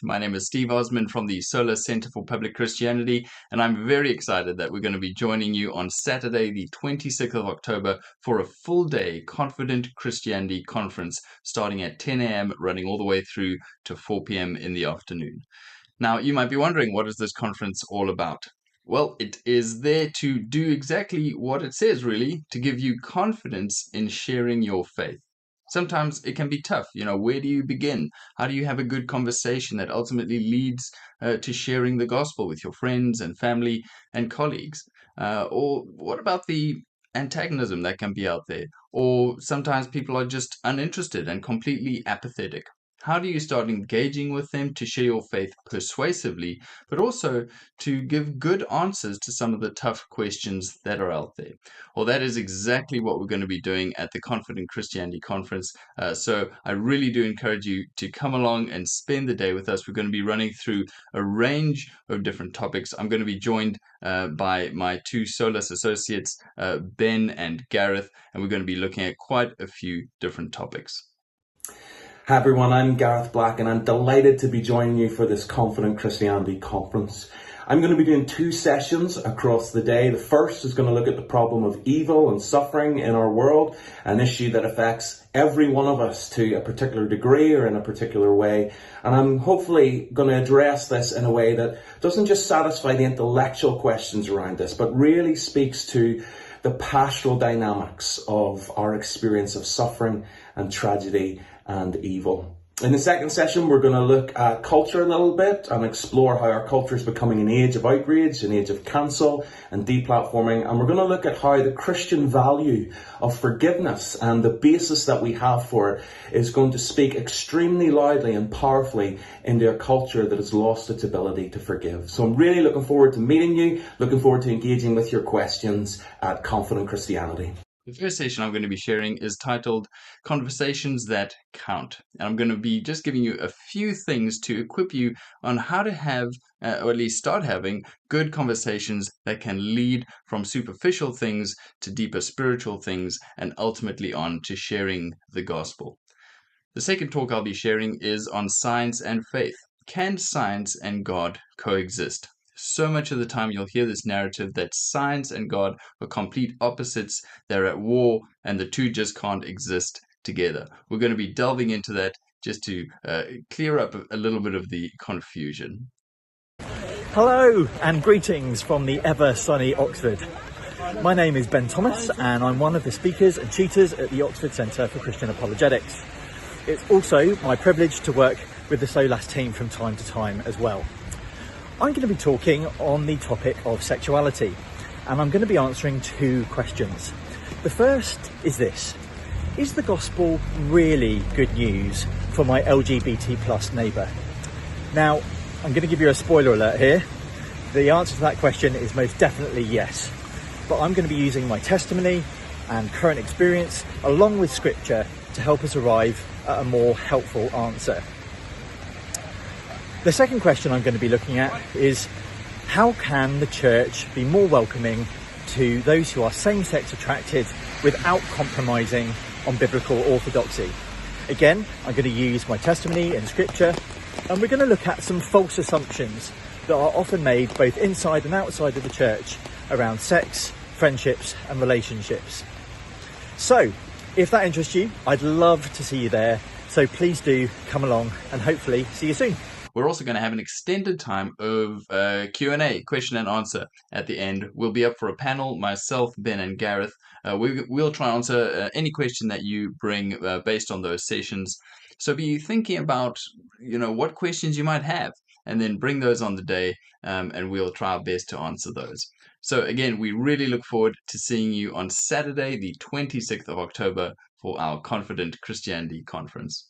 My name is Steve Osmond from the Solar Center for Public Christianity, and I'm very excited that we're going to be joining you on Saturday, the 26th of October, for a full day Confident Christianity conference starting at 10 a.m., running all the way through to 4 p.m. in the afternoon. Now, you might be wondering, what is this conference all about? Well, it is there to do exactly what it says, really, to give you confidence in sharing your faith. Sometimes it can be tough. Where do you begin? How do you have a good conversation that ultimately leads to sharing the gospel with your friends and family and colleagues? Or what about the antagonism that can be out there? Or sometimes people are just uninterested and completely apathetic. How do you start engaging with them to share your faith persuasively, but also to give good answers to some of the tough questions that are out there? Well, that is exactly what we're going to be doing at the Confident Christianity Conference. So I really do encourage you to come along and spend the day with us. We're going to be running through a range of different topics. I'm going to be joined by my two Solus associates, Ben and Gareth, and we're going to be looking at quite a few different topics. Hi everyone, I'm Gareth Black and I'm delighted to be joining you for this Confident Christianity Conference. I'm going to be doing two sessions across the day. The first is going to look at the problem of evil and suffering in our world, an issue that affects every one of us to a particular degree or in a particular way. And I'm hopefully going to address this in a way that doesn't just satisfy the intellectual questions around this, but really speaks to the pastoral dynamics of our experience of suffering and tragedy and evil. In the second session, we're going to look at culture a little bit and explore how our culture is becoming an age of outrage, an age of cancel and deplatforming. And we're going to look at how the Christian value of forgiveness and the basis that we have for it is going to speak extremely loudly and powerfully into a culture that has lost its ability to forgive. So I'm really looking forward to meeting you, looking forward to engaging with your questions at Confident Christianity. The first session I'm going to be sharing is titled Conversations That Count. And I'm going to be just giving you a few things to equip you on how to have, or at least start having, good conversations that can lead from superficial things to deeper spiritual things and ultimately on to sharing the gospel. The second talk I'll be sharing is on science and faith. Can science and God coexist? So much of the time you'll hear this narrative that science and God are complete opposites, they're at war, and the two just can't exist together. We're going to be delving into that just to clear up a little bit of the confusion. Hello and greetings from the ever sunny Oxford. My name is Ben Thomas and I'm one of the speakers and tutors at the Oxford Centre for Christian Apologetics. It's also my privilege to work with the SOLAS team from time to time as well. I'm going to be talking on the topic of sexuality, and I'm going to be answering two questions. The first is this: is the gospel really good news for my LGBT plus neighbour? Now, I'm going to give you a spoiler alert here. The answer to that question is most definitely yes. But I'm going to be using my testimony and current experience along with scripture to help us arrive at a more helpful answer. The second question I'm going to be looking at is, how can the church be more welcoming to those who are same-sex attracted without compromising on biblical orthodoxy? Again, I'm going to use my testimony in scripture, and we're going to look at some false assumptions that are often made both inside and outside of the church around sex, friendships and relationships. So, if that interests you, I'd love to see you there. So please do come along and hopefully see you soon. We're also going to have an extended time of Q&A, question and answer at the end. We'll be up for a panel, myself, Ben and Gareth. We'll try and answer any question that you bring based on those sessions. So be thinking about, what questions you might have, and then bring those on the day, and we'll try our best to answer those. So again, we really look forward to seeing you on Saturday, the 26th of October, for our Confident Christianity Conference.